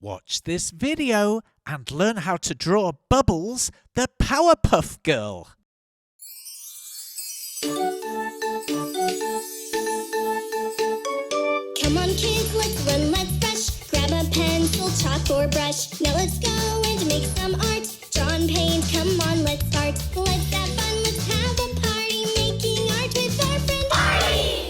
Watch this video and learn how to draw Bubbles, the Powerpuff Girl. Come on kids, let's run, let's brush. Grab a pencil, chalk or brush. Now let's go and make some art. Draw and paint, come on, let's start. Let's have fun, let's have a party. Making art with our friend Artie.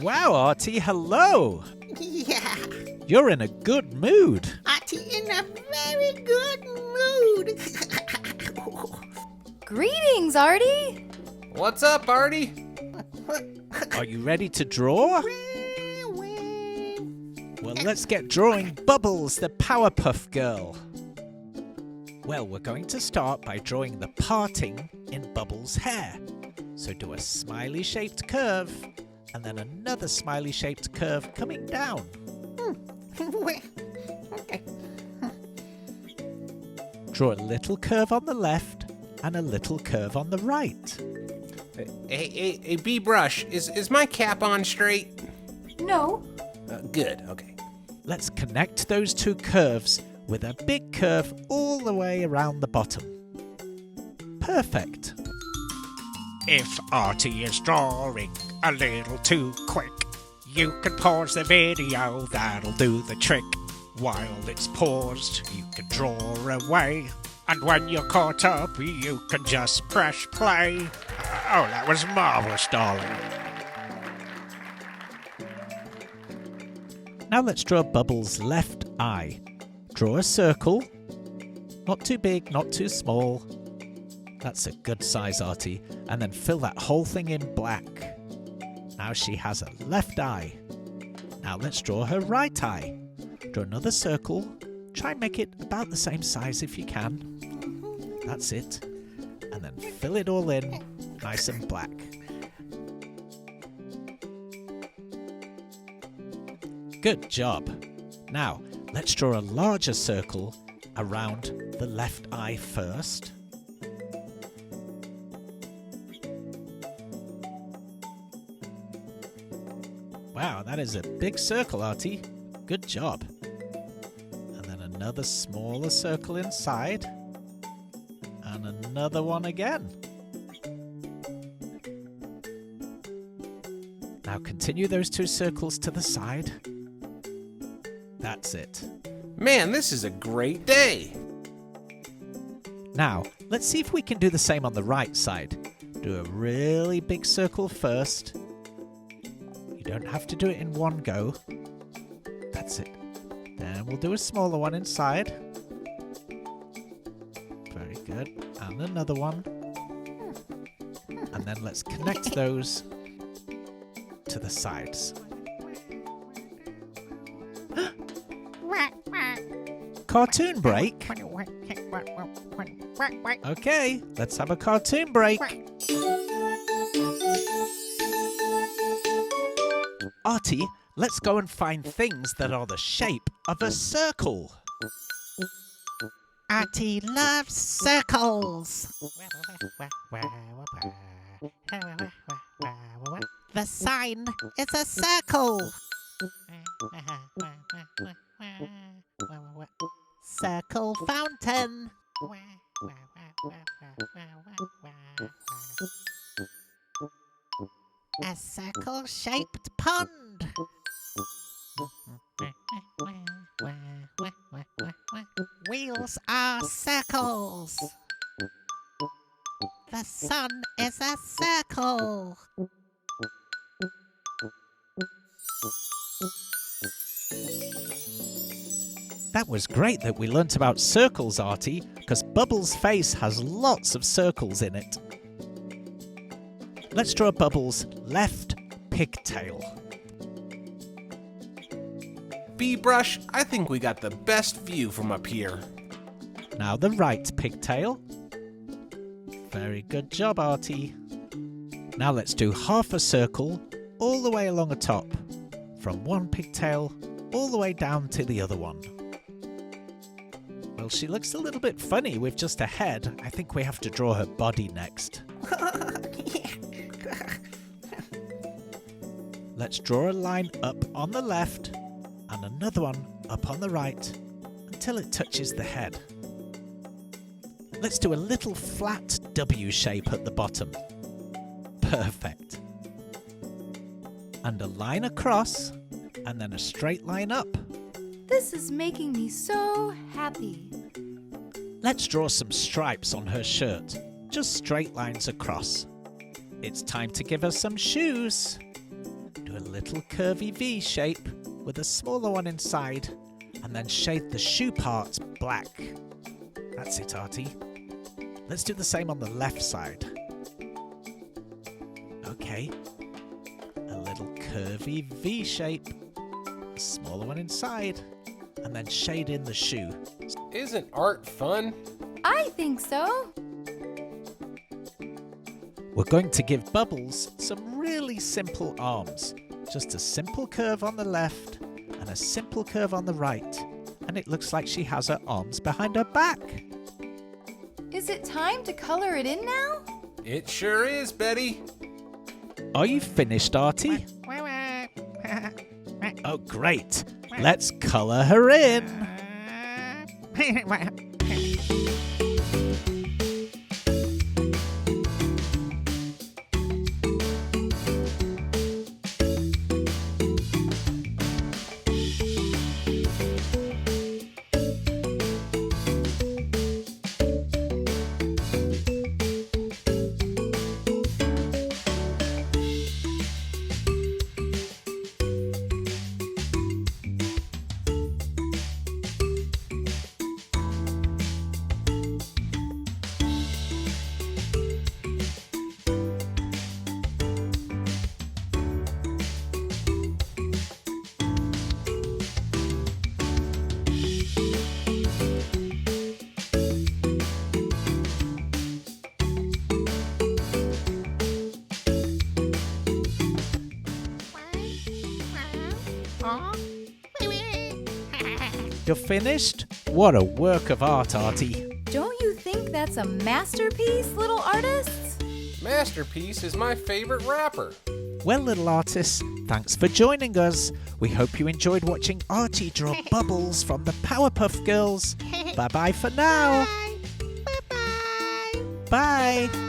Wow, Artie, hello. Yeah, You're in a good mood. Artie in a very good mood. Greetings, Artie! What's up, Artie? Are you ready to draw? Well, let's get drawing Bubbles, the Powerpuff Girl. Well, we're going to start by drawing the parting in Bubbles' hair. So do a smiley-shaped curve, and then another smiley-shaped curve coming down. Okay. Draw a little curve on the left and a little curve on the right. Hey, B-Brush, is my cap on straight? No. Good, okay. Let's connect those two curves with a big curve all the way around the bottom. Perfect. If Artie is drawing a little too quick, you can pause the video, that'll do the trick. While it's paused, you can draw away. And when you're caught up, you can just press play. Oh, that was marvellous, darling. Now let's draw Bubbles' left eye. Draw a circle. Not too big, not too small. That's a good size, Artie. And then fill that whole thing in black. Now she has a left eye. Now let's draw her right eye. Draw another circle. Try and make it about the same size if you can. That's it. And then fill it all in nice and black. Good job. Now let's draw a larger circle around the left eye first. Wow, that is a big circle, Artie. Good job. And then another smaller circle inside. And another one again. Now continue those two circles to the side. That's it. Man, this is a great day. Now, let's see if we can do the same on the right side. Do a really big circle first. You don't have to do it in one go. That's it. Then we'll do a smaller one inside. Very good. And another one. And then let's connect those to the sides. Cartoon break? Okay, let's have a cartoon break. Artie, let's go and find things that are the shape of a circle. Artie loves circles. The sign is a circle. Circle fountain. A circle-shaped pond. Wheels are circles. The sun is a circle. That was great that we learnt about circles, Artie, because Bubbles' face has lots of circles in it. Let's draw Bubbles' left pigtail. B-Brush, I think we got the best view from up here. Now the right pigtail. Very good job, Artie. Now let's do half a circle all the way along the top, from one pigtail all the way down to the other one. Well, she looks a little bit funny with just a head. I think we have to draw her body next. Yeah. Let's draw a line up on the left and another one up on the right until it touches the head. Let's do a little flat W shape at the bottom. Perfect. And a line across and then a straight line up. This is making me so happy. Let's draw some stripes on her shirt, just straight lines across. It's time to give her some shoes. Do a little curvy V shape with a smaller one inside and then shade the shoe parts black. That's it, Artie. Let's do the same on the left side. Okay. A little curvy V shape, a smaller one inside, and then shade in the shoe. Isn't art fun? I think so. We're going to give Bubbles some really simple arms. Just a simple curve on the left and a simple curve on the right. And it looks like she has her arms behind her back. Is it time to color it in now? It sure is, Betty. Are you finished, Artie? Oh, great. Let's colour her in. You're finished? What a work of art, Artie. Don't you think that's a masterpiece, little artists? Masterpiece is my favorite rapper. Well, little artists, thanks for joining us. We hope you enjoyed watching Artie draw Bubbles from the Powerpuff Girls. Bye-bye for now. Bye. Bye-bye. Bye.